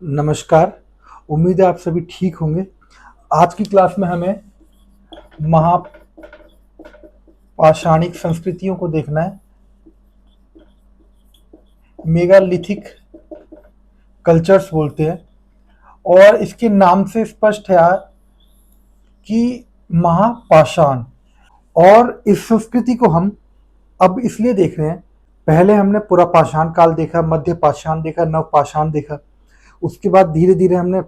नमस्कार। उम्मीद है आप सभी ठीक होंगे। आज की क्लास में हमें महापाषाणिक संस्कृतियों को देखना है। मेगालिथिक कल्चर्स बोलते हैं और इसके नाम से स्पष्ट है कि महापाषाण। और इस संस्कृति को हम अब इसलिए देख रहे हैं, पहले हमने पूरा पाषाण काल देखा, मध्य पाषाण देखा, नव पाषाण देखा। उसके बाद धीरे धीरे हमने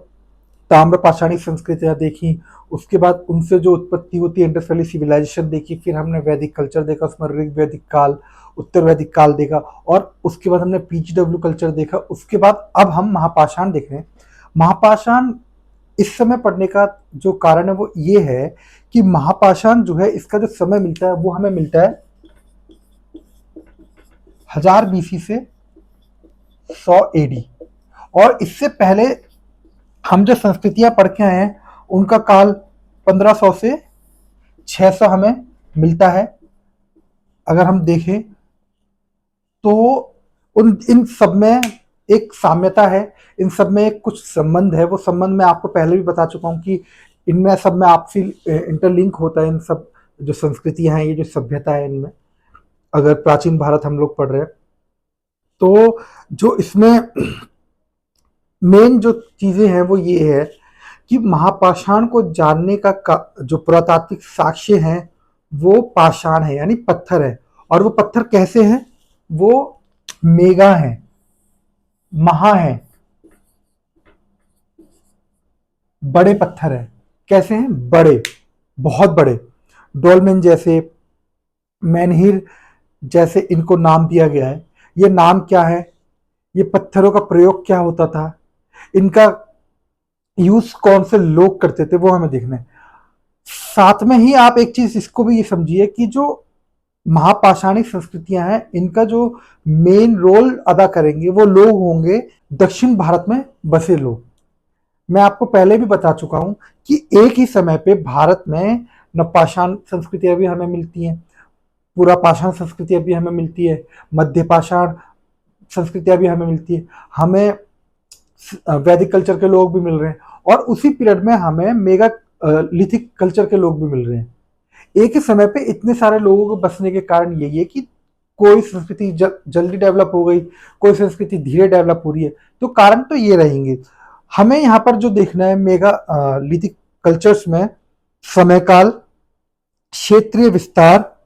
ताम्र पाषाणी संस्कृतियाँ देखी। उसके बाद उनसे जो उत्पत्ति होती है, इंडस वैली सिविलाइजेशन देखी। फिर हमने वैदिक कल्चर देखा, उसमें ऋग वैदिक काल, उत्तर वैदिक काल देखा। और उसके बाद हमने पीजीडब्ल्यू कल्चर देखा। उसके बाद अब हम महापाषाण देख रहे हैं। महापाषाण इस समय पढ़ने का जो कारण है वो ये है कि महापाषाण जो है, इसका जो समय मिलता है वो हमें मिलता है 1000 बीसी से 100 एडी। और इससे पहले हम जो संस्कृतियां पढ़ के आए हैं उनका काल 1500 से 600 हमें मिलता है। अगर हम देखें तो इन सब में एक साम्यता है, इन सब में एक कुछ संबंध है। वो संबंध मैं आपको पहले भी बता चुका हूँ कि इनमें सब में आपसी इंटरलिंक होता है। इन सब जो संस्कृतियां हैं, ये जो सभ्यता है, इनमें अगर प्राचीन भारत हम लोग पढ़ रहे हैं तो जो इसमें मेन जो चीजें हैं वो ये है कि महापाषाण को जानने का जो पुरातात्विक साक्ष्य हैं वो पाषाण है, यानी पत्थर है। और वो पत्थर कैसे हैं? वो मेगा है, महा है, बड़े पत्थर है। कैसे हैं? बड़े, बहुत बड़े। डोलमेन जैसे, मैनहिर जैसे इनको नाम दिया गया है। ये नाम क्या है? ये पत्थरों का प्रयोग क्या होता था? इनका यूज कौन से लोग करते थे वो हमें देखना है। साथ में ही आप एक चीज इसको भी ये समझिए कि जो महापाषाणिक संस्कृतियां हैं, इनका जो मेन रोल अदा करेंगे वो लोग होंगे दक्षिण भारत में बसे लोग। मैं आपको पहले भी बता चुका हूं कि एक ही समय पे भारत में नवपाषाण संस्कृतियां भी हमें मिलती हैं, पूरा पाषाण संस्कृतियां भी हमें मिलती है, मध्य पाषाण संस्कृतियां भी हमें मिलती है, हमें वैदिक कल्चर के लोग भी मिल रहे हैं, और उसी पीरियड में हमें मेगा लिथिक कल्चर के लोग भी मिल रहे हैं। एक ही समय पे इतने सारे लोगों को बसने के कारण यही है कि कोई संस्कृति जल्दी डेवलप हो गई, कोई संस्कृति धीरे डेवलप हो रही है। तो कारण तो ये रहेंगे। हमें यहाँ पर जो देखना है मेगा लिथिक कल्चर्स में समय काल, क्षेत्रीय विस्तार,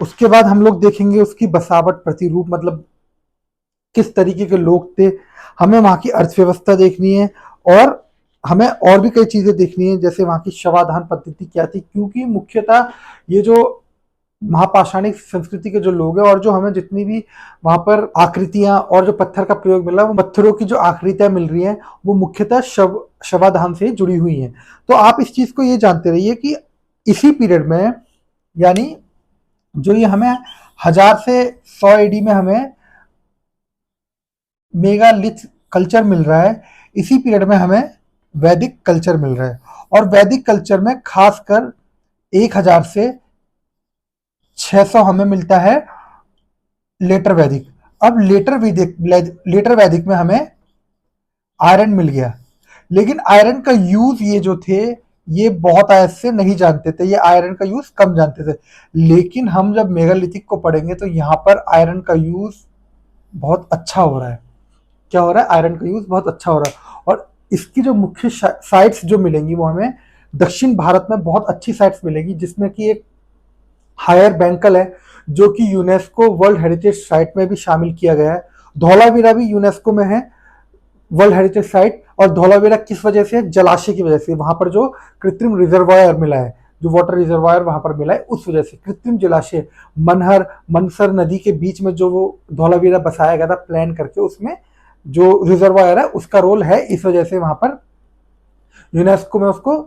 उसके बाद हम लोग देखेंगे उसकी बसावट, प्रतिरूप, मतलब किस तरीके के लोग थे। हमें वहां की अर्थव्यवस्था देखनी है और हमें और भी कई चीजें देखनी है, जैसे वहां की शवाधान पद्धति क्या थी, क्योंकि मुख्यतः ये जो महापाषाणिक संस्कृति के जो लोग हैं और जो हमें जितनी भी वहां पर आकृतियां और जो पत्थर का प्रयोग मिला, वो पत्थरों की जो आकृतियां मिल रही हैं वो मुख्यतः शवाधान से जुड़ी हुई हैं। तो आप इस चीज को ये जानते रहिए कि इसी पीरियड में, यानी जो ये हमें 1000 से 100 एडी में हमें मेगालिथ कल्चर मिल रहा है, इसी पीरियड में हमें वैदिक कल्चर मिल रहा है। और वैदिक कल्चर में खासकर 1000 से 600 हमें मिलता है लेटर वैदिक। अब लेटर वैदिक में हमें आयरन मिल गया, लेकिन आयरन का यूज ये जो थे ये बहुत ऐसे नहीं जानते थे, ये आयरन का यूज कम जानते थे। लेकिन हम जब मेगालिथिक को पढ़ेंगे तो यहाँ पर आयरन का यूज बहुत अच्छा हो रहा है। क्या हो रहा है? आयरन का यूज बहुत अच्छा हो रहा है। और इसकी जो मुख्य साइट्स जो मिलेंगी वो हमें दक्षिण भारत में बहुत अच्छी साइट्स मिलेगी, जिसमें कि एक हायर बैंकल है जो कि यूनेस्को वर्ल्ड हेरिटेज साइट में भी शामिल किया गया है। धौलावीरा भी यूनेस्को में है वर्ल्ड हेरिटेज साइट। और धौलावीरा किस वजह से? जलाशय की वजह से। वहां पर जो कृत्रिम रिजर्वायर मिला है, जो वाटर रिजर्वायर वहां पर मिला है, उस वजह से कृत्रिम जलाशय मनसर नदी के बीच में जो वो धौलावीरा बसाया गया था प्लान करके, उसमें जो रिजर्वायर है उसका रोल है। इस वजह से वहां पर यूनेस्को में उसको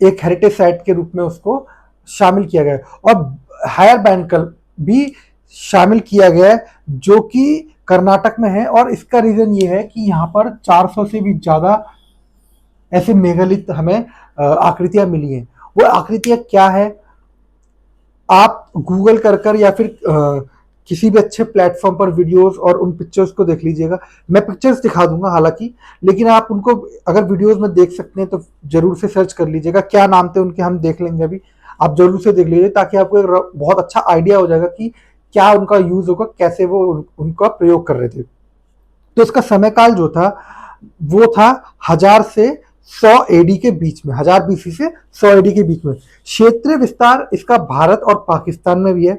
एक हेरिटेज साइट के रूप में उसको शामिल किया गया है। और हायर बैंकल भी शामिल किया गया है जो कि कर्नाटक में है। और इसका रीजन ये है कि यहाँ पर 400 से भी ज्यादा ऐसे मेगालिथ हमें आकृतियां मिली हैं। वो आकृतियां क्या है? आप गूगल कर या फिर किसी भी अच्छे प्लेटफॉर्म पर वीडियोस और उन पिक्चर्स को देख लीजिएगा। मैं पिक्चर्स दिखा दूंगा हालांकि, लेकिन आप उनको अगर वीडियोस में देख सकते हैं तो जरूर से सर्च कर लीजिएगा, क्या नाम थे उनके हम देख लेंगे अभी। आप जरूर से देख लीजिए ताकि आपको एक बहुत अच्छा आइडिया हो जाएगा कि क्या उनका यूज होगा, कैसे वो उनका प्रयोग कर रहे थे। तो इसका समय काल जो था वो था 1000 से 100 एडी के बीच में, 1000 बीसी से 100 एडी के बीच में। क्षेत्रीय विस्तार इसका भारत और पाकिस्तान में भी है।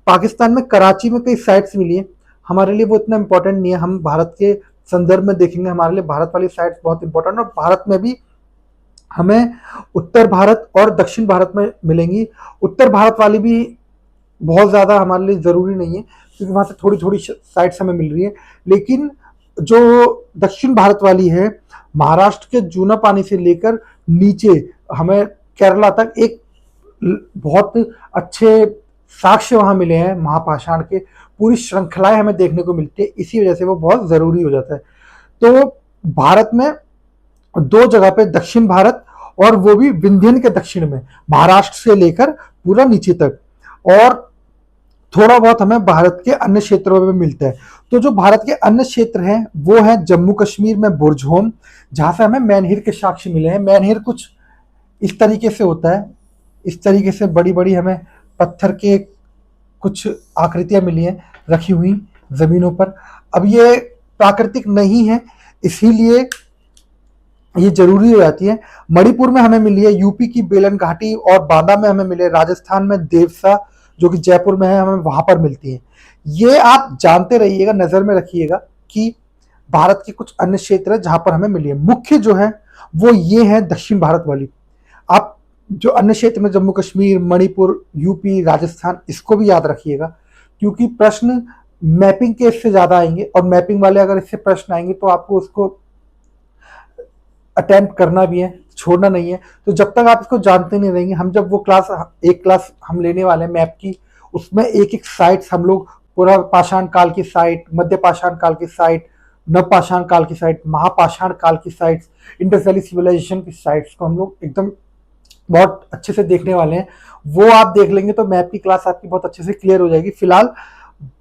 पाकिस्तान में कराची में कई साइट्स मिली है, हमारे लिए वो इतना इंपॉर्टेंट नहीं है, हम भारत के संदर्भ में देखेंगे, हमारे लिए भारत वाली साइट्स बहुत इंपॉर्टेंट। और भारत में भी हमें उत्तर भारत और दक्षिण भारत में मिलेंगी। उत्तर भारत वाली भी बहुत ज़्यादा हमारे लिए ज़रूरी नहीं है क्योंकि वहाँ से थोड़ी थोड़ी साइट्स हमें मिल रही है, लेकिन जो दक्षिण भारत वाली है, महाराष्ट्र के जूना पानी से लेकर नीचे हमें केरला तक एक बहुत अच्छे साक्ष्य वहाँ मिले हैं महापाषाण के, पूरी श्रृंखलाएं हमें देखने को मिलती है, इसी वजह से वो बहुत ज़रूरी हो जाता है। तो भारत में दो जगह पे, दक्षिण भारत और वो भी विंध्यन के दक्षिण में, महाराष्ट्र से लेकर पूरा नीचे तक, और थोड़ा बहुत हमें भारत के अन्य क्षेत्रों में मिलता है। तो जो भारत के अन्य क्षेत्र हैं वो है जम्मू कश्मीर में बुर्जहोम, जहां से हमें मैनहिर के साक्ष्य मिले हैं। मैनहिर कुछ इस तरीके से होता है, इस तरीके से बड़ी बड़ी हमें पत्थर के कुछ आकृतियां मिली हैं रखी हुई जमीनों पर। अब ये प्राकृतिक नहीं है, इसीलिए ये जरूरी हो जाती है। मणिपुर में हमें मिली है, यूपी की बेलन घाटी और बांदा में हमें मिले, राजस्थान में देवसा जो कि जयपुर में है, हमें वहां पर मिलती है। ये आप जानते रहिएगा, नजर में रखिएगा कि भारत के कुछ अन्य क्षेत्र है जहां पर हमें मिली है। मुख्य जो है वो ये है दक्षिण भारत वाली। आप जो अन्य क्षेत्र में जम्मू कश्मीर, मणिपुर, यूपी, राजस्थान, इसको भी याद रखिएगा क्योंकि प्रश्न मैपिंग के इससे ज्यादा आएंगे, और मैपिंग वाले अगर इससे प्रश्न आएंगे तो आपको उसको अटेम्प्ट करना भी है, छोड़ना नहीं है। तो जब तक आप इसको जानते नहीं रहेंगे, हम जब वो क्लास, एक क्लास हम लेने वाले हैं मैप की, उसमें एक एक साइट्स हम लोग, पूरा पाषाण काल की साइट, मध्य पाषाण काल की साइट, नव पाषाण काल की साइट, महापाषाण काल की साइट्स, इंडस वैली सिविलाइजेशन की साइट्स को हम लोग एकदम बहुत अच्छे से देखने वाले हैं। वो आप देख लेंगे तो मैप की क्लास आपकी बहुत अच्छे से क्लियर हो जाएगी। फिलहाल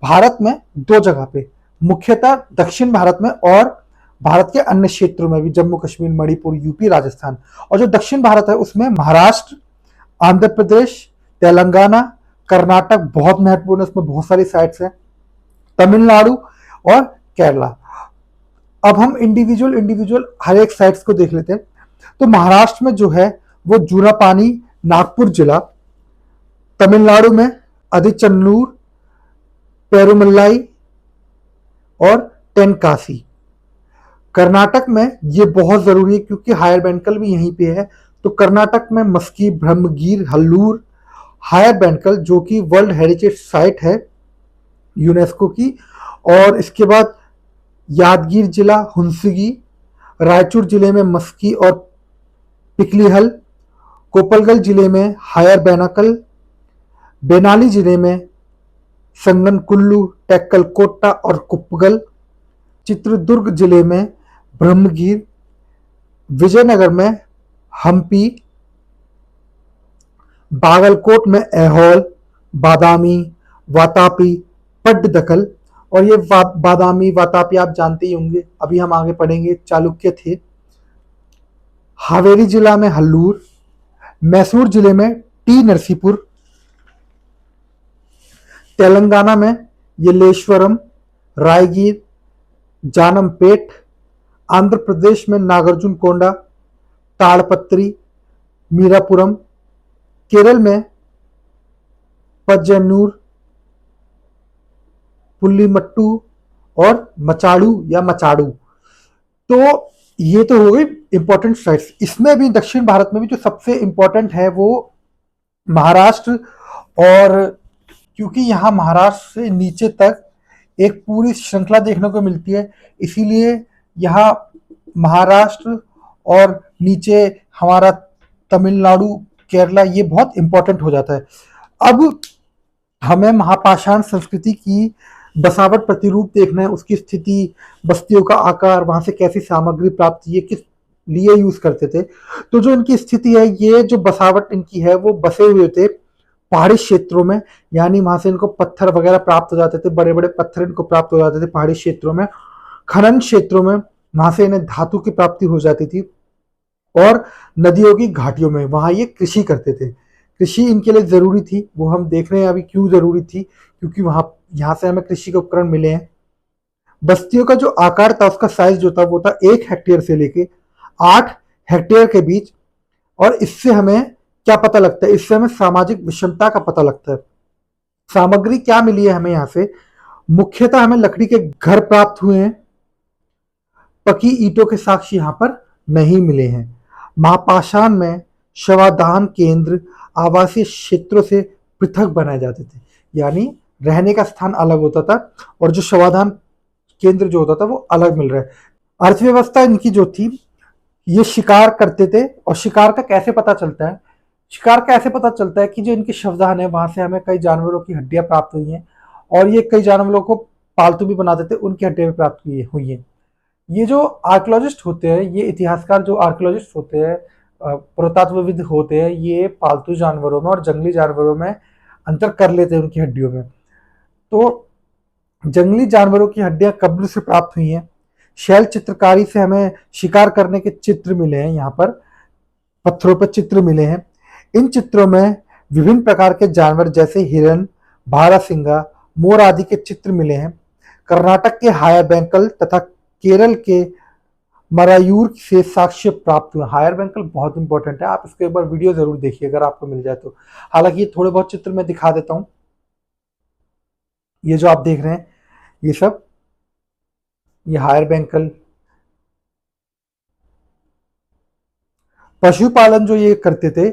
भारत में दो जगह पे, मुख्यतः दक्षिण भारत में और भारत के अन्य क्षेत्रों में भी, जम्मू कश्मीर, मणिपुर, यूपी, राजस्थान। और जो दक्षिण भारत है उसमें महाराष्ट्र, आंध्र प्रदेश, तेलंगाना, कर्नाटक बहुत महत्वपूर्ण है, उसमें बहुत सारी साइट्स हैं, तमिलनाडु और केरला। अब हम इंडिविजुअल हर एक साइट्स को देख लेते हैं। तो महाराष्ट्र में जो है वो जूना पानी, नागपुर जिला, तमिलनाडु में अदिचन्नूर, पेरुमल्लाई और तेनकासी। कर्नाटक में ये बहुत जरूरी है क्योंकि हायर बैंकल भी यहीं पे है, तो कर्नाटक में मस्की, ब्रह्मगिर, हल्लूर, हायर बैंकल जो कि वर्ल्ड हेरिटेज साइट है यूनेस्को की। और इसके बाद यादगीर जिला हुंसगी, रायचूर जिले में मस्की और पिकलीहल, कोपलगल जिले में हायर बेनाकल, बेनाली जिले में संगन कुल्लू, टेक्कल कोट्टा और कुप्पगल, चित्रदुर्ग जिले में ब्रह्मगिर, विजयनगर में हम्पी, बागलकोट में ऐहोल, बादामी, वातापी, पट्टदकल। और ये बादामी, वातापी आप जानते ही होंगे, अभी हम आगे पढ़ेंगे, चालुक्य थे। हावेरी जिला में हल्लूर, मैसूर जिले में टी नरसीपुर, तेलंगाना में येलेश्वरम, रायगीर, जानमपेट, आंध्र प्रदेश में नागार्जुन कोंडा, ताड़पत्री, मीरापुरम, केरल में पज्जनूर, पुल्लीमट्टू और मचाड़ू या मचाड़ू। तो ये तो हो गई इंपॉर्टेंट साइट्स। इसमें भी दक्षिण भारत में भी जो सबसे इंपॉर्टेंट है वो महाराष्ट्र, और क्योंकि यहाँ महाराष्ट्र से नीचे तक एक पूरी श्रृंखला देखने को मिलती है, इसीलिए यहाँ महाराष्ट्र और नीचे हमारा तमिलनाडु, केरला, ये बहुत इंपॉर्टेंट हो जाता है। अब हमें महापाषाण संस्कृति की बसावट प्रतिरूप देखना है, उसकी स्थिति, बस्तियों का आकार, वहां से कैसी सामग्री प्राप्त, ये किस लिए यूज करते थे। तो जो इनकी स्थिति है, ये जो बसावट इनकी है वो बसे हुए थे पहाड़ी क्षेत्रों में, यानी वहां से इनको पत्थर वगैरह प्राप्त हो जाते थे, बड़े बड़े पत्थर इनको प्राप्त हो जाते थे पहाड़ी क्षेत्रों में। खनन क्षेत्रों में वहां से इन्हें धातु की प्राप्ति हो जाती थी। और नदियों की घाटियों में वहां ये कृषि करते थे। कृषि इनके लिए जरूरी थी, वो हम देख रहे हैं अभी क्यों जरूरी थी, क्योंकि वहां यहाँ से हमें कृषि के उपकरण मिले हैं। बस्तियों का जो आकार था, उसका साइज जो था वो था 1 हेक्टेयर से लेके 8 हेक्टेयर के बीच। और इससे हमें क्या पता लगता है, इससे हमें सामाजिक विषमता का पता लगता है। सामग्री क्या मिली है हमें यहाँ से, मुख्यतः हमें लकड़ी के घर प्राप्त हुए हैं, पकी ईंटों के साक्ष्य यहाँ पर नहीं मिले हैं। महापाषाण में शवाधान केंद्र आवासीय क्षेत्रों से पृथक बनाए जाते थे, यानी रहने का स्थान अलग होता था और जो शवाधान केंद्र जो होता था वो अलग मिल रहा है। अर्थव्यवस्था इनकी जो थी, ये शिकार करते थे। और शिकार का कैसे पता चलता है, शिकार का ऐसे पता चलता है कि जो इनके शवदान है वहां से हमें कई जानवरों की हड्डियां प्राप्त हुई हैं, और ये कई जानवरों को पालतू भी बनाते थे, उनकी हड्डियां भी प्राप्त हुई हैं। ये जो आर्कियोलॉजिस्ट होते हैं, ये इतिहासकार जो आर्कियोलॉजिस्ट होते हैं, पुरातत्वविद होते हैं, ये पालतू जानवरों में और जंगली जानवरों में अंतर कर लेते हैं उनकी हड्डियों में। तो जंगली जानवरों की हड्डियां कब्र से प्राप्त हुई हैं। शैल चित्रकारी से हमें शिकार करने के चित्र मिले हैं, यहाँ पर पत्थरों पर चित्र मिले हैं। इन चित्रों में विभिन्न प्रकार के जानवर जैसे हिरन, बारहसिंगा, मोर आदि के चित्र मिले हैं। कर्नाटक के हायर बैंकल तथा केरल के मरायूर से साक्ष्य प्राप्त हुए। हायर बैंकल बहुत इंपॉर्टेंट है, आप इसको एक बार वीडियो जरूर देखिए अगर आपको मिल जाए तो। हालांकि ये थोड़े बहुत चित्र मैं दिखा देता हूं। ये जो आप देख रहे हैं ये सब, ये हायर बैंकल। पशुपालन जो ये करते थे,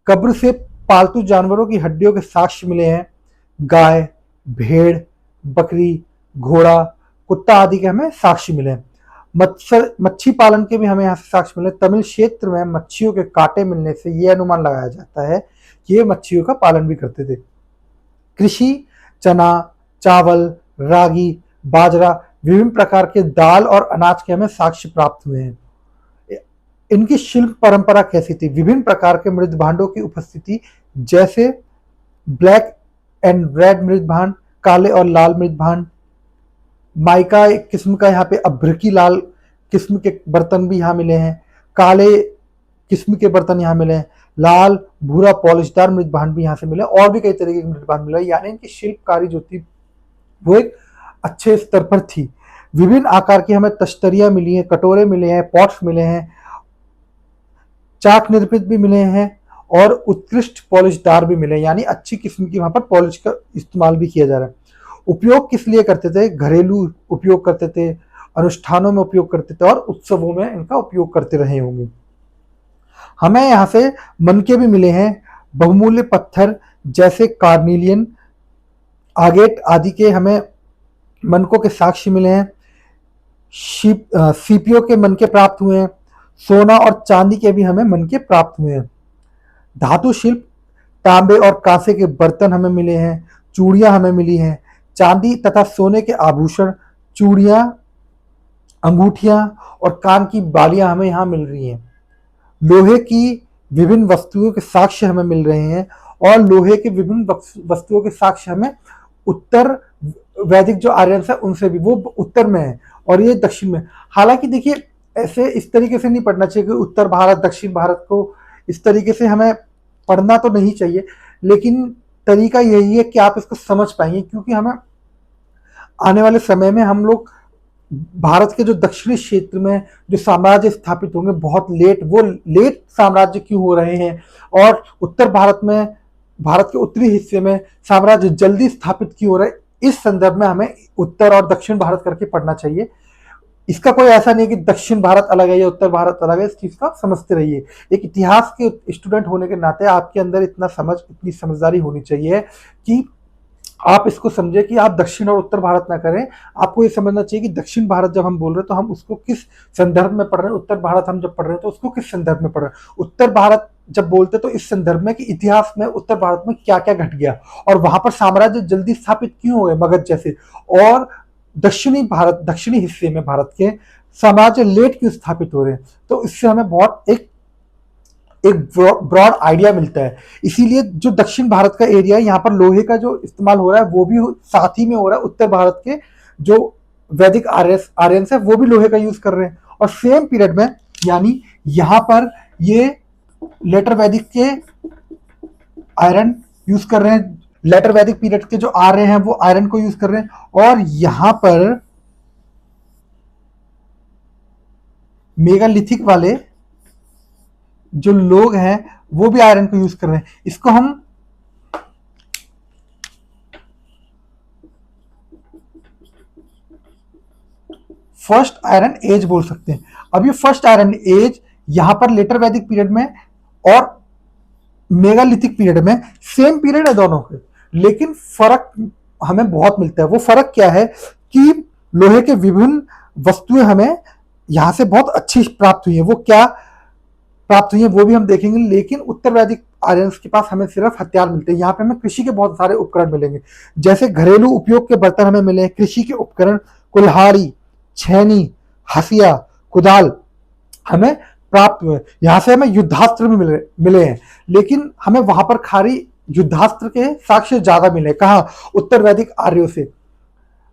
कब्र से पालतू जानवरों की हड्डियों के साक्ष्य मिले हैं। गाय, भेड़, बकरी, घोड़ा, कुत्ता आदि के हमें साक्ष्य मिले हैं। मच्छी पालन के भी हमें यहाँ से साक्ष्य मिले। तमिल क्षेत्र में मच्छियों के कांटे मिलने से यह अनुमान लगाया जाता है कि ये मच्छियों का पालन भी करते थे। कृषि, चना, चावल, रागी, बाजरा, विभिन्न प्रकार के दाल और अनाज के हमें साक्ष्य प्राप्त हुए हैं। इनकी शिल्प परंपरा कैसी थी, विभिन्न प्रकार के मृद भांडों की उपस्थिति, जैसे ब्लैक एंड रेड मृद भांड, काले और लाल मृद भांड, माइका एक किस्म का यहाँ पे अभ्रकी लाल किस्म के बर्तन भी यहाँ मिले हैं, काले किस्म के बर्तन यहाँ मिले हैं, लाल भूरा पॉलिशदार मृद भांड भी यहाँ से मिले, और भी कई तरीके के मृद भांड मिले। यानी इनकी शिल्पकारी जो थी वो एक अच्छे स्तर पर थी। विभिन्न आकार की हमें तश्तरियां मिली हैं, कटोरे मिले हैं, पॉट्स मिले हैं, चाक निर्मित भी मिले हैं, और उत्कृष्ट पॉलिशदार भी मिले हैं, यानी अच्छी किस्म की वहां पर पॉलिश का इस्तेमाल भी किया जा रहा है। उपयोग किस लिए करते थे, घरेलू उपयोग करते थे, अनुष्ठानों में उपयोग करते थे, और उत्सवों में इनका उपयोग करते रहे होंगे। हमें यहाँ से मनके भी मिले हैं, बहुमूल्य पत्थर जैसे कार्निलियन, आगेट आदि के हमें मनकों के साक्ष्य मिले हैं। सीपियों के मनके प्राप्त हुए हैं। सोना और चांदी के भी हमें मनके प्राप्त हुए हैं। धातु शिल्प, तांबे और कांसे के बर्तन हमें मिले हैं, चूड़ियां हमें मिली हैं, चांदी तथा सोने के आभूषण, चूड़ियां, अंगूठियां और कान की बालियां हमें यहाँ मिल रही हैं। लोहे की विभिन्न वस्तुओं के साक्ष्य हमें मिल रहे हैं, और लोहे के विभिन्न वस्तुओं के साक्ष्य हमें उत्तर वैदिक जो आर्यन है उनसे भी, वो उत्तर में है और ये दक्षिण में। हालांकि देखिए ऐसे इस तरीके से नहीं पढ़ना चाहिए कि उत्तर भारत दक्षिण भारत को इस तरीके से हमें पढ़ना तो नहीं चाहिए, लेकिन तरीका यही है कि आप इसको समझ पाएंगे, क्योंकि हमें आने वाले समय में हम लोग भारत के जो दक्षिणी क्षेत्र में जो साम्राज्य स्थापित होंगे बहुत लेट, वो लेट साम्राज्य क्यों हो रहे हैं, और उत्तर भारत में, भारत के उत्तरी हिस्से में साम्राज्य जल्दी स्थापित क्यों हो रहे हैं, इस संदर्भ में हमें उत्तर और दक्षिण भारत करके पढ़ना चाहिए। इसका कोई ऐसा नहीं कि दक्षिण भारत अलग है या उत्तर भारत अलग है, इस चीज का समझते रहिए। एक इतिहास के स्टूडेंट होने के नाते आपके अंदर इतनी समझदारी होनी चाहिए कि आप इसको समझे कि आप दक्षिण और उत्तर भारत ना करें। आपको ये समझना चाहिए कि दक्षिण भारत जब हम बोल रहे हैं तो हम उसको किस संदर्भ में पढ़ रहे हैं, उत्तर भारत हम जब पढ़ रहे हैं तो उसको किस संदर्भ में पढ़ रहे हैं। उत्तर भारत जब बोलते तो इस संदर्भ में कि इतिहास में उत्तर भारत में क्या क्या घट गया और वहां पर साम्राज्य जल्दी स्थापित क्यों हुए मगध जैसे, और दक्षिणी भारत, दक्षिणी हिस्से में भारत के साम्राज्य लेट क्यों स्थापित हो रहे हैं। तो इससे हमें बहुत एक एक ब्रॉड आइडिया मिलता है। इसीलिए जो दक्षिण भारत का एरिया है यहाँ पर लोहे का जो इस्तेमाल हो रहा है वो भी साथ ही में हो रहा है। उत्तर भारत के जो वैदिक आर्यंस है वो भी लोहे का यूज कर रहे हैं। और सेम पीरियड में यानी यहाँ पर ये लेटर वैदिक के आयरन यूज कर रहे हैं, लेटर वैदिक पीरियड के जो आर्य हैं वो आयरन को यूज कर रहे हैं। और यहां पर मेगालिथिक वाले जो लोग हैं वो भी आयरन को यूज कर रहे हैं। इसको हम फर्स्ट आयरन एज बोल सकते हैं। अब ये फर्स्ट आयरन एज यहां पर लेटर वैदिक पीरियड में और मेगालिथिक पीरियड में सेम पीरियड है दोनों के, लेकिन फर्क हमें बहुत मिलता है। वो फर्क क्या है कि लोहे के विभिन्न वस्तुएं हमें यहां से बहुत अच्छी प्राप्त हुई है। वो क्या प्राप्त हुई है वो भी हम देखेंगे। लेकिन उत्तर वैदिक आर्यंस के पास हमें सिर्फ हथियार मिलते हैं। यहाँ पे हमें कृषि के बहुत सारे उपकरण मिलेंगे, जैसे घरेलू उपयोग के बर्तन हमें मिले, कृषि के उपकरण, कुल्हाड़ी, छेनी, हसिया, कुदाल हमें प्राप्त हुए। यहां से हमें युद्धास्त्र भी मिले हैं, लेकिन हमें वहां पर खाली युद्धास्त्र के साक्ष्य ज्यादा मिले। कहा? उत्तर वैदिक आर्यों से।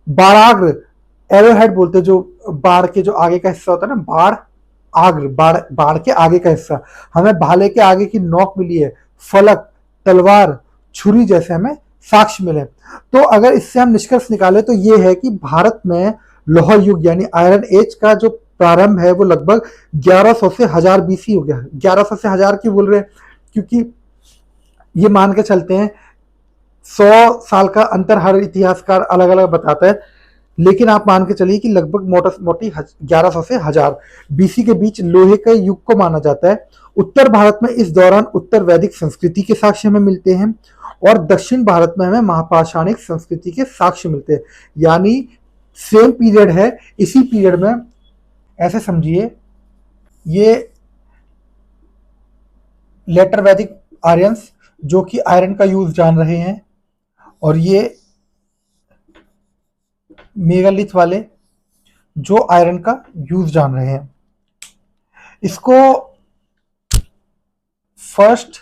बाणाग्र, एरोहेड बोलते, जो बाढ़ के जो आगे का हिस्सा होता है ना, बाढ़ के आगे का हिस्सा, हमें भाले के आगे की नोक मिली है। फलक, तलवार, छुरी जैसे हमें साक्ष्य मिले। तो अगर इससे हम निष्कर्ष निकाले तो ये है कि भारत में लोहा युग यानी आयरन एज का जो प्रारंभ है वो लगभग 1100 से 1000 बीसी हो गया। 1100 से 1000 क्यों बोल रहे हैं? क्योंकि ये मान के चलते हैं 100 साल का अंतर हर इतिहासकार अलग अलग बताता है, लेकिन आप मान के चलिए कि लगभग मोटी 1100 से 1000 बीसी के बीच लोहे के युग को माना जाता है। उत्तर भारत में इस दौरान उत्तर वैदिक संस्कृति के साक्ष्य हमें मिलते हैं और दक्षिण भारत में हमें महापाषाणिक संस्कृति के साक्ष्य मिलते हैं। यानी सेम पीरियड है। इसी पीरियड में ऐसे समझिए, ये लेटर वैदिक आर्यंस जो कि आयरन का यूज जान रहे हैं, और ये मेगालिथ वाले जो आयरन का यूज जान रहे हैं। इसको फर्स्ट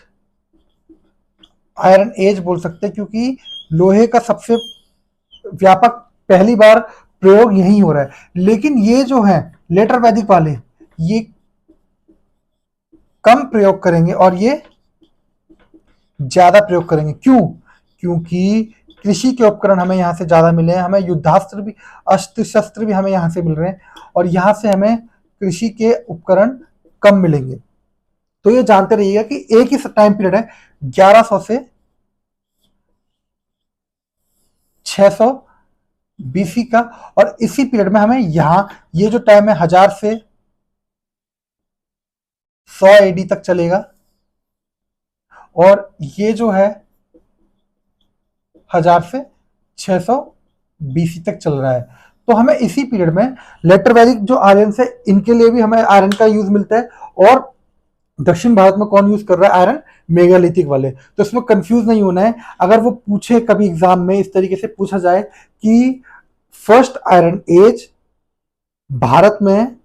आयरन एज बोल सकते हैं, क्योंकि लोहे का सबसे व्यापक पहली बार प्रयोग यही हो रहा है। लेकिन ये जो है लेटर वैदिक वाले, ये कम प्रयोग करेंगे और ये ज्यादा प्रयोग करेंगे। क्यों? क्योंकि कृषि के उपकरण हमें यहाँ से ज्यादा मिले हैं, हमें युद्धास्त्र भी, अस्त्र शस्त्र भी हमें यहाँ से मिल रहे हैं, और यहाँ से हमें कृषि के उपकरण कम मिलेंगे। तो ये जानते रहिएगा कि एक ही टाइम पीरियड है 1100 से 600 बीसी का, और इसी पीरियड में हमें यहाँ ये जो टाइम है 1000 से 100 एडी तक चलेगा, और ये जो है 1000 से 600 बीसी तक चल रहा है। तो हमें इसी पीरियड में लेटर वैदिक जो आयरन है इनके लिए भी हमें आयरन का यूज मिलता है। और दक्षिण भारत में कौन यूज कर रहा है आयरन? मेगालिथिक वाले। तो इसमें कंफ्यूज नहीं होना है। अगर वो पूछे कभी एग्जाम में, इस तरीके से पूछा जाए कि फर्स्ट आयरन एज भारत में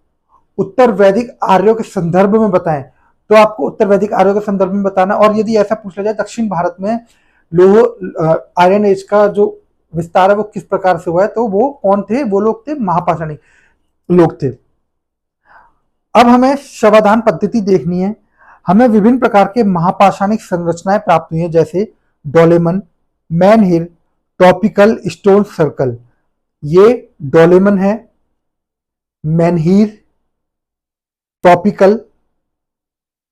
उत्तर वैदिक आर्यों के संदर्भ में बताएं, तो आपको उत्तर वैदिक आर्यों के संदर्भ में बताना। और यदि ऐसा पूछा जाए दक्षिण भारत में आयरन एज का जो विस्तार है वो किस प्रकार से हुआ है, तो वो कौन थे? वो लोग थे महापाषाणी लोग थे। अब हमें शवाधान पद्धति देखनी है। हमें विभिन्न प्रकार के महापाषाणिक संरचनाएं प्राप्त हुई हैं, जैसे डोलेमन, मैनहिर, टॉपिकल स्टोन सर्कल। ये डोलेमन है, मैनहिर, टॉपिकल,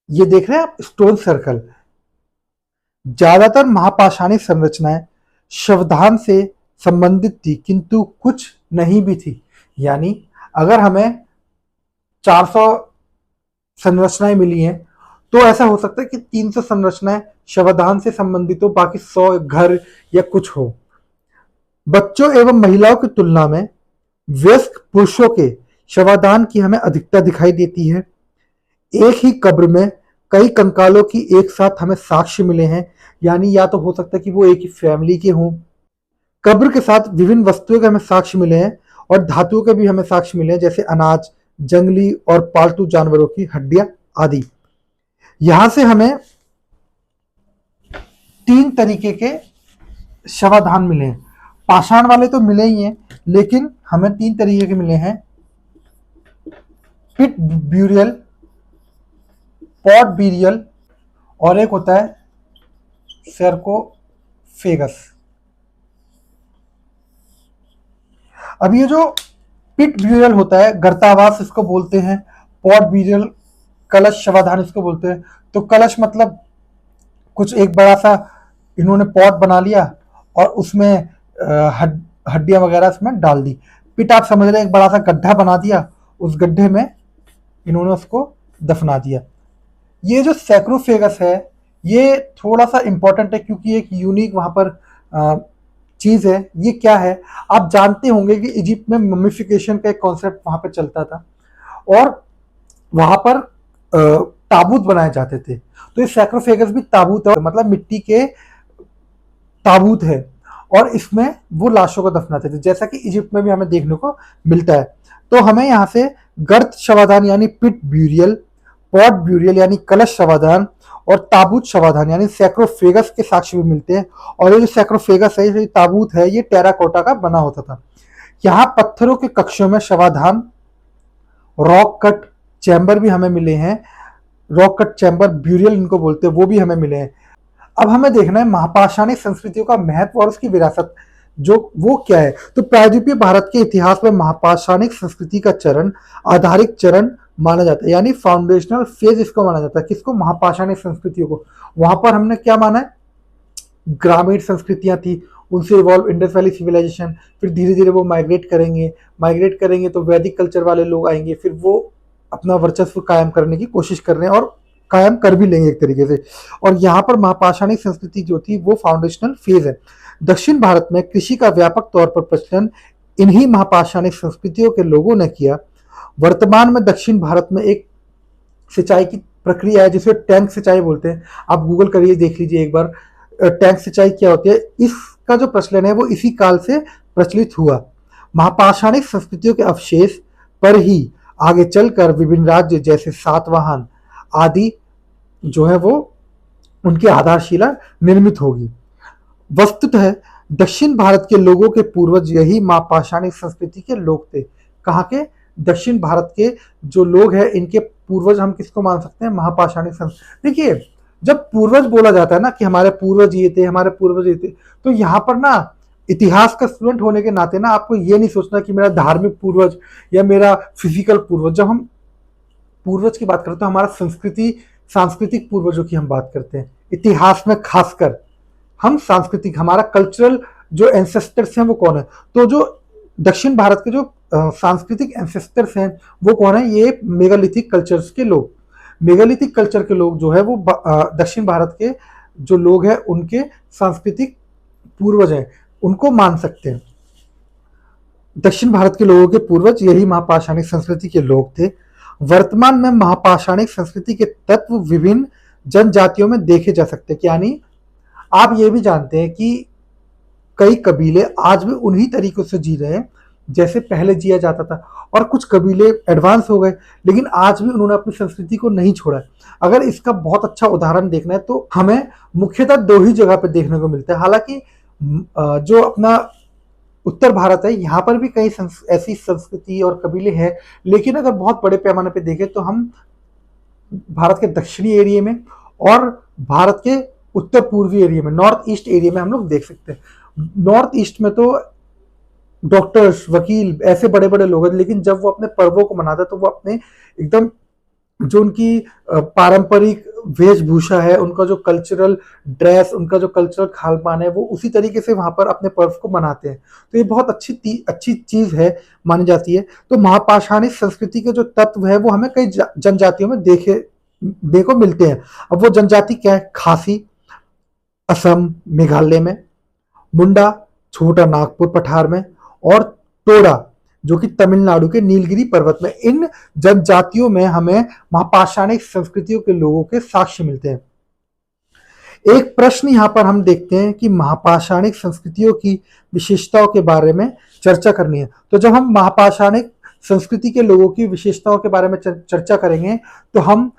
ये देख रहे हैं आप स्टोन सर्कल। ज्यादातर महापाषाणिक संरचनाएं शवधान से संबंधित थी, किंतु कुछ नहीं भी थी। यानी अगर हमें 400 संरचनाएं मिली हैं तो ऐसा हो सकता है कि 300 संरचनाएं शवधान से संबंधित हो, बाकी 100 घर या कुछ हो। बच्चों एवं महिलाओं की तुलना में वयस्क पुरुषों के शवदान की हमें अधिकता दिखाई देती है। एक ही कब्र में कई कंकालों की एक साथ हमें साक्ष्य मिले हैं, यानी या तो हो सकता है कि वो एक ही फैमिली के हों। कब्र के साथ विभिन्न वस्तुओं के हमें साक्ष्य मिले हैं और धातुओं के भी हमें साक्ष्य मिले हैं, जैसे अनाज, जंगली और पालतू जानवरों की हड्डियां आदि। यहां से हमें 3 तरीके के शवाधान मिले हैं। पाषाण वाले तो मिले ही हैं, लेकिन हमें 3 तरीके के मिले हैं। पिट ब्यूरियल, पॉट ब्यूरियल और एक होता है सर्कोफेगस। अब ये जो पिट ब्यूरियल होता है, गर्तावास इसको बोलते हैं, पॉट ब्यूरियल कलश शवाधान इसको बोलते हैं। तो कलश मतलब कुछ एक बड़ा सा इन्होंने पॉट बना लिया और उसमें हड्डियां वगैरह इसमें डाल दी। पिट आप समझ रहे हैं, एक बड़ा सा गड्ढा बना दिया, उस गड्ढे में इन्होंने उसको दफना दिया। ये जो सैक्रोफेगस है ये थोड़ा सा इंपॉर्टेंट है, क्योंकि एक यूनिक वहां पर चीज है। ये क्या है, आप जानते होंगे कि इजिप्ट में ममिफिकेशन का एक कॉन्सेप्ट वहां पर चलता था और वहां पर ताबूत बनाए जाते थे। तो ये सैक्रोफेगस भी ताबूत है, मतलब मिट्टी के ताबूत है, और इसमें वो लाशों को दफनाते थे, जैसा कि इजिप्ट में भी हमें देखने को मिलता है। तो हमें यहाँ से गर्त शवाधान यानी पिट ब्यूरियल, पॉट ब्यूरियल यानी कलश शवाधान और ताबूत शवाधान यानी सैक्रोफेगस के साक्ष्य भी मिलते हैं। और ये जो सैक्रोफेगस है, ये ताबूत है, ये टेराकोटा का बना होता था। यहाँ पत्थरों के कक्षों में शवाधान, रॉक कट चैम्बर भी हमें मिले हैं। रॉक कट चैम्बर ब्यूरियल इनको बोलते हैं, वो भी हमें मिले हैं। अब हमें देखना है महापाषाणिक संस्कृतियों का महत्व और उसकी विरासत जो वो क्या है। तो प्रायद्वीपीय भारत के इतिहास में महापाषाणिक संस्कृति का चरण आधारित चरण माना जाता है, यानी फाउंडेशनल फेज इसको माना जाता है। किसको? महापाषाणिक संस्कृतियों को। वहां पर हमने क्या माना है, ग्रामीण संस्कृतियां थी, उनसे इवॉल्व इंडस वैली सिविलाइजेशन, फिर धीरे धीरे वो माइग्रेट करेंगे तो वैदिक कल्चर वाले लोग आएंगे, फिर वो अपना वर्चस्व कायम करने की कोशिश कर रहे हैं और कायम कर भी लेंगे एक तरीके से। और यहाँ पर महापाषाणिक संस्कृति जो थी वो फाउंडेशनल फेज है। दक्षिण भारत में कृषि का व्यापक तौर पर प्रचलन इन्हीं महापाषाणिक संस्कृतियों के लोगों ने किया। वर्तमान में दक्षिण भारत में एक सिंचाई की प्रक्रिया है जिसे टैंक सिंचाई बोलते हैं। आप गूगल करिए, देख लीजिए एक बार टैंक सिंचाई क्या होती है। इसका जो प्रचलन है वो इसी काल से प्रचलित हुआ। महापाषाणिक संस्कृतियों के अवशेष पर ही आगे चलकर विभिन्न राज्य जैसे सातवाहन आदि जो है वो उनकी आधारशिला निर्मित होगी। वस्तुतः दक्षिण भारत के लोगों के पूर्वज यही महापाषाणिक संस्कृति के लोग थे। कहाँ के? दक्षिण भारत के जो लोग हैं इनके पूर्वज हम किसको मान सकते हैं? महापाषाणिक संस्कृति। देखिए, जब पूर्वज बोला जाता है ना कि हमारे पूर्वज ये थे, हमारे पूर्वज ये थे, तो यहाँ पर ना इतिहास का स्टूडेंट होने के नाते ना आपको ये नहीं सोचना कि मेरा धार्मिक पूर्वज या मेरा फिजिकल पूर्वज। जब हम पूर्वज की बात करते हैं तो हमारा सांस्कृतिक पूर्वजों की हम बात करते हैं। इतिहास में खासकर हम सांस्कृतिक, हमारा कल्चरल जो एंसेस्टर्स हैं वो कौन है? तो जो दक्षिण भारत के जो सांस्कृतिक एंसेस्टर्स हैं वो कौन है? ये मेगालिथिक कल्चर्स के लोग। मेगालिथिक कल्चर के लोग जो है वो दक्षिण भारत के जो लोग हैं उनके सांस्कृतिक पूर्वज हैं, उनको मान सकते हैं। दक्षिण भारत के लोगों के पूर्वज यही महापाषाणिक संस्कृति के लोग थे। वर्तमान में महापाषाणिक संस्कृति के तत्व विभिन्न जनजातियों में देखे जा सकते हैं। यानी आप ये भी जानते हैं कि कई कबीले आज भी उन्हीं तरीकों से जी रहे हैं जैसे पहले जिया जाता था, और कुछ कबीले एडवांस हो गए लेकिन आज भी उन्होंने अपनी संस्कृति को नहीं छोड़ा। अगर इसका बहुत अच्छा उदाहरण देखना है तो हमें मुख्यतः 2 ही जगह पे देखने को मिलता है। हालांकि जो अपना उत्तर भारत है यहाँ पर भी कई ऐसी संस्कृति और कबीले हैं, लेकिन अगर बहुत बड़े पैमाने पे देखें तो हम भारत के दक्षिणी एरिया में और भारत के उत्तर पूर्वी एरिया में, नॉर्थ ईस्ट एरिया में हम लोग देख सकते हैं। नॉर्थ ईस्ट में तो डॉक्टर्स, वकील, ऐसे बड़े बड़े लोग हैं, लेकिन जब वो अपने पर्वों को मनाते हैं तो वो अपने एकदम जो उनकी पारंपरिक वेशभूषा है, उनका जो कल्चरल ड्रेस, उनका जो कल्चरल खान पान है, वो उसी तरीके से वहां पर अपने पर्व को मनाते हैं। तो ये बहुत अच्छी चीज है, मानी जाती है। तो महापाषाणिक संस्कृति के जो तत्व है वो हमें कई जनजातियों में देखने को मिलते हैं। अब वो जनजाति क्या है? खासी असम मेघालय में, मुंडा छोटा नागपुर पठार में, और टोडा जो कि तमिलनाडु के नीलगिरी पर्वत में। इन जनजातियों में हमें महापाषाणिक संस्कृतियों के लोगों के साक्ष्य मिलते हैं। एक प्रश्न यहां पर हम देखते हैं कि महापाषाणिक संस्कृतियों की विशेषताओं के बारे में चर्चा करनी है। तो जब हम महापाषाणिक संस्कृति के लोगों की विशेषताओं के बारे में चर्चा करेंगे तो हम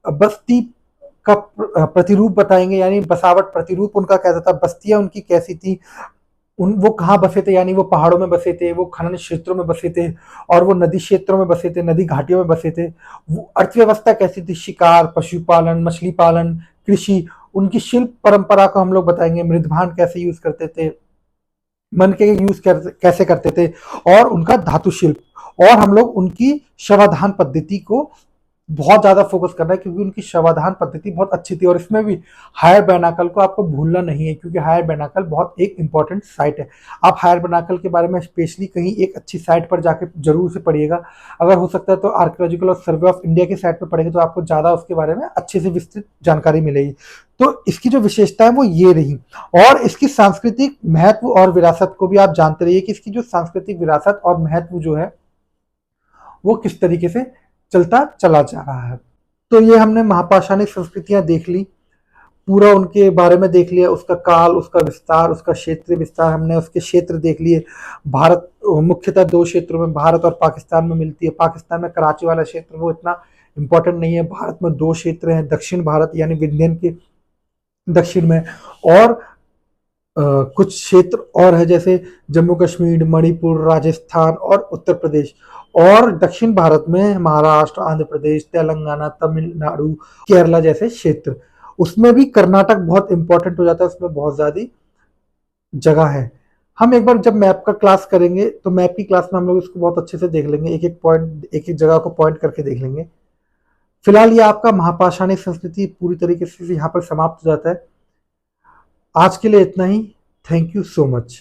बस्ती का प्रतिरूप बताएंगे, यानी बसावट प्रतिरूप उनका कैसा था, बस्तियां उनकी कैसी थी, उन वो कहाँ बसे थे, यानी वो पहाड़ों में बसे थे, वो खनन क्षेत्रों में बसे थे, और वो नदी क्षेत्रों में बसे थे, नदी घाटियों में बसे थे। वो अर्थव्यवस्था कैसी थी, शिकार, पशुपालन, मछली पालन, कृषि। उनकी शिल्प परंपरा को हम लोग बताएंगे, मृदभान कैसे यूज करते थे, मन के यूज कैसे करते थे, और उनका धातु शिल्प। और हम लोग उनकी शवाधान पद्धति को बहुत ज्यादा फोकस करना है, क्योंकि उनकी शवाधान पद्धति बहुत अच्छी थी। और इसमें भी हायर बेनाकल को आपको भूलना नहीं है, क्योंकि हायर बेनाकल बहुत एक इंपॉर्टेंट साइट है। आप हायर बेनाकल के बारे में स्पेशली कहीं एक अच्छी साइट पर जाके जरूर से पढ़िएगा। अगर हो सकता है तो आर्कियोलॉजिकल और सर्वे ऑफ इंडिया की साइट पर पढ़ेंगे तो आपको ज्यादा उसके बारे में अच्छे से विस्तृत जानकारी मिलेगी। तो इसकी जो विशेषता है वो ये रही। और इसकी सांस्कृतिक महत्व और विरासत को भी आप जानते रहिए कि इसकी जो सांस्कृतिक विरासत और महत्व जो है वो किस तरीके से चलता चला जा रहा है। तो ये हमने महापाषाणिक संस्कृतियां देख ली, पूरा उनके बारे में देख लिया, उसका काल, उसका विस्तार, उसका क्षेत्रीय विस्तार, हमने उसके क्षेत्र देख लिए। भारत मुख्यतः दो क्षेत्रों में, भारत और पाकिस्तान में मिलती है। पाकिस्तान में कराची वाला क्षेत्र वो इतना इंपॉर्टेंट नहीं है। भारत में दो क्षेत्र हैं, दक्षिण भारत यानी विंध्यन के दक्षिण में, और कुछ क्षेत्र और है जैसे जम्मू कश्मीर, मणिपुर, राजस्थान और उत्तर प्रदेश। और दक्षिण भारत में महाराष्ट्र, आंध्र प्रदेश, तेलंगाना, तमिलनाडु, केरला जैसे क्षेत्र। उसमें भी कर्नाटक बहुत इंपॉर्टेंट हो जाता है, उसमें बहुत ज्यादा जगह है। हम एक बार जब मैप का क्लास करेंगे तो मैप की क्लास में हम लोग इसको बहुत अच्छे से देख लेंगे, एक एक पॉइंट, एक एक जगह को पॉइंट करके देख लेंगे। फिलहाल ये आपका महापाषाणिक संस्कृति पूरी तरीके से यहाँ पर समाप्त हो जाता है। आज के लिए इतना ही। Thank you so much.